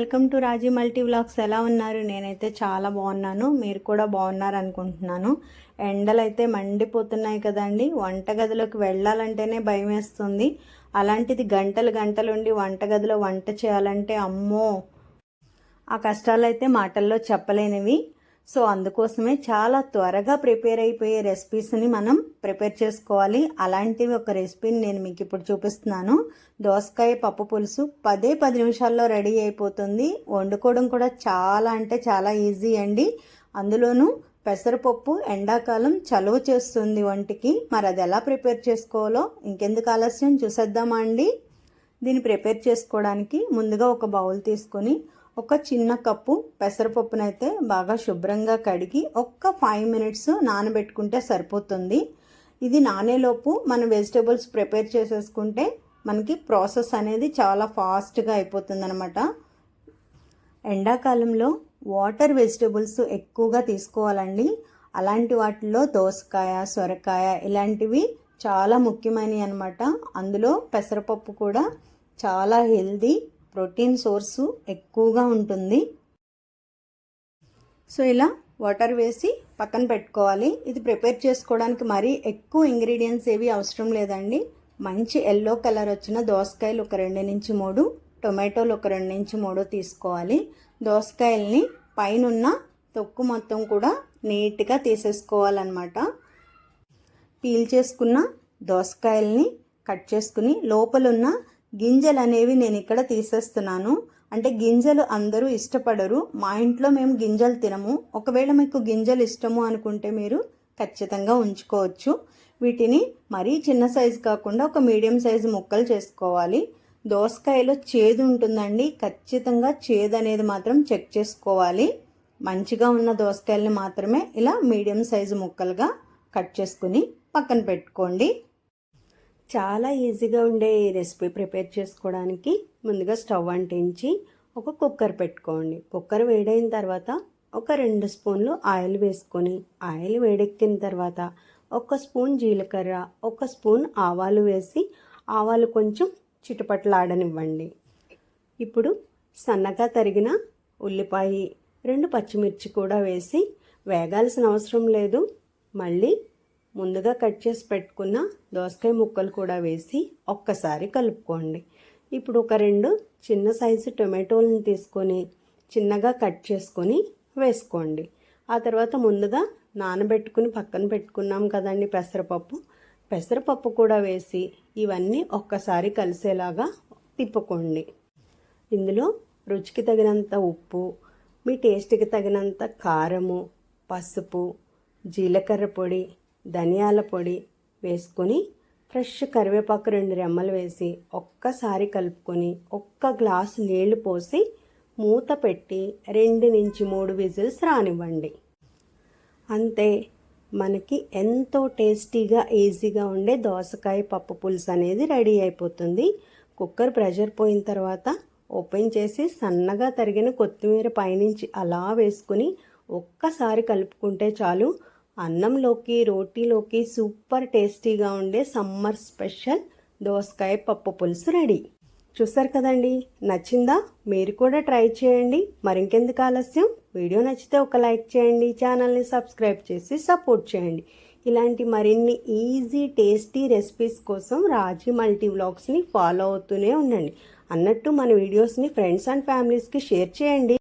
Welcome to Raji multi vlogs. ఎలా ఉన్నారు? నేనైతే చాలా బాగున్నాను, మీరు కూడా బాగున్నారు అనుకుంటున్నాను. ఎండలు అయితే మండిపోతున్నాయి కదండి. వంటగదిలోకి వెళ్ళాలంటేనే భయం వేస్తుంది. అలాంటిది గంటలు గంటలుండి వంటగదిలో వంట చేయాలంటే అమ్మో, ఆ కష్టాలు అయితే మాటల్లో చెప్పలేనివి. సో అందుకోసమే చాలా త్వరగా ప్రిపేర్ అయిపోయే రెసిపీస్ని మనం ప్రిపేర్ చేసుకోవాలి. అలాంటివి ఒక రెసిపీని నేను మీకు ఇప్పుడు చూపిస్తున్నాను. దోసకాయ పప్పు పులుసు 10 నిమిషాల్లో రెడీ అయిపోతుంది. వండుకోవడం కూడా చాలా అంటే చాలా ఈజీ అండి. అందులోనూ పెసరపప్పు ఎండాకాలం చలువ చేస్తుంది ఒంటికి. మరి అది ఎలా ప్రిపేర్ చేసుకోవాలో ఇంకెందుకు ఆలస్యం, చూసేద్దామా అండి. దీన్ని ప్రిపేర్ చేసుకోవడానికి ముందుగా ఒక బౌల్ తీసుకొని ఒక చిన్న కప్పు పెసరపప్పునైతే బాగా శుభ్రంగా కడిగి ఒక్క 5 మినిట్స్ నానబెట్టుకుంటే సరిపోతుంది. ఇది నానేలోపు మనం వెజిటేబుల్స్ ప్రిపేర్ చేసేసుకుంటే మనకి ప్రాసెస్ అనేది చాలా ఫాస్ట్గా అయిపోతుంది అనమాట. ఎండాకాలంలో వాటర్ వెజిటేబుల్స్ ఎక్కువగా తీసుకోవాలండి. అలాంటి వాటిల్లో దోసకాయ, సొరకాయ ఇలాంటివి చాలా ముఖ్యమైనవి అనమాట. అందులో పెసరపప్పు కూడా చాలా హెల్దీ, ప్రోటీన్ సోర్సు ఎక్కువగా ఉంటుంది. సో ఇలా వాటర్ వేసి పక్కన పెట్టుకోవాలి. ఇది ప్రిపేర్ చేసుకోవడానికి మరీ ఎక్కువ ఇంగ్రీడియంట్స్ ఏవి అవసరం లేదండి. మంచి ఎల్లో కలర్ వచ్చిన దోసకాయలు ఒక 2 నుంచి 3, టొమాటోలు ఒక 2 నుంచి 3 తీసుకోవాలి. దోసకాయల్ని పైనున్న తొక్కు మొత్తం కూడా నీట్గా తీసేసుకోవాలన్నమాట. పీల్ చేసుకున్న దోసకాయల్ని కట్ చేసుకుని లోపలున్న గింజలు అనేవి నేను ఇక్కడ తీసేస్తున్నాను. అంటే గింజలు అందరూ ఇష్టపడరు, మా ఇంట్లో మేము గింజలు తినము. ఒకవేళ మీకు గింజలు ఇష్టము అనుకుంటే మీరు ఖచ్చితంగా ఉంచుకోవచ్చు. వీటిని మరీ చిన్న సైజు కాకుండా ఒక మీడియం సైజు ముక్కలు చేసుకోవాలి. దోసకాయలో చేదు ఉంటుందండి, ఖచ్చితంగా చేదు అనేది మాత్రం చెక్ చేసుకోవాలి. మంచిగా ఉన్న దోసకాయలని మాత్రమే ఇలా మీడియం సైజు ముక్కలుగా కట్ చేసుకుని పక్కన పెట్టుకోండి. చాలా ఈజీగా ఉండే ఈ రెసిపీ ప్రిపేర్ చేసుకోవడానికి ముందుగా స్టవ్ అంటించి ఒక కుక్కర్ పెట్టుకోండి. కుక్కర్ వేడైన తర్వాత ఒక 2 స్పూన్లు ఆయిల్ వేసుకొని, ఆయిల్ వేడెక్కిన తర్వాత 1 స్పూన్ జీలకర్ర, 1 స్పూన్ ఆవాలు వేసి ఆవాలు కొంచెం చిటపటలాడనివ్వండి. ఇప్పుడు సన్నగా తరిగిన ఉల్లిపాయ, 2 పచ్చిమిర్చి కూడా వేసి వేగాల్సిన అవసరం లేదు. మళ్ళీ ముందుగా కట్ చేసి పెట్టుకున్న దోసకాయ ముక్కలు కూడా వేసి ఒక్కసారి కలుపుకోండి. ఇప్పుడు ఒక 2 చిన్న సైజు టొమాటోలను తీసుకొని చిన్నగా కట్ చేసుకొని వేసుకోండి. ఆ తర్వాత ముందుగా నానబెట్టుకుని పక్కన పెట్టుకున్నాం కదండి పెసరపప్పు కూడా వేసి ఇవన్నీ ఒక్కసారి కలిసేలాగా తిప్పుకోండి. ఇందులో రుచికి తగినంత ఉప్పు, మీ టేస్ట్కి తగినంత కారము, పసుపు, జీలకర్ర పొడి, ధనియాల పొడి వేసుకొని ఫ్రెష్ కరివేపాకు 2 రెమ్మలు వేసి ఒక్కసారి కలుపుకొని 1 గ్లాసు నీళ్లు పోసి మూత పెట్టి 2 నుంచి 3 విజిల్స్ రానివ్వండి. అంతే, మనకి ఎంతో టేస్టీగా ఈజీగా ఉండే దోసకాయ పప్పు పులుసు అనేది రెడీ అయిపోతుంది. కుక్కర్ ప్రెషర్ పోయిన తర్వాత ఓపెన్ చేసి సన్నగా తరిగిన కొత్తిమీర పైనుంచి అలా వేసుకుని ఒక్కసారి కలుపుకుంటే చాలు. అన్నంలోకి, రోటీలోకి సూపర్ టేస్టీగా ఉండే సమ్మర్ స్పెషల్ దోసకాయ పప్పు పులుసు రెడీ. చూసారు కదండి, నచ్చిందా? మీరు కూడా ట్రై చేయండి. మరింకెందుకు ఆలస్యం, వీడియో నచ్చితే ఒక లైక్ చేయండి, ఛానల్ని సబ్స్క్రైబ్ చేసి సపోర్ట్ చేయండి. ఇలాంటి మరిన్ని ఈజీ టేస్టీ రెసిపీస్ కోసం రాజీ మల్టీ వ్లాగ్స్ని ఫాలో అవుతూనే ఉండండి. అన్నట్టు మన వీడియోస్ని ఫ్రెండ్స్ అండ్ ఫ్యామిలీస్కి షేర్ చేయండి.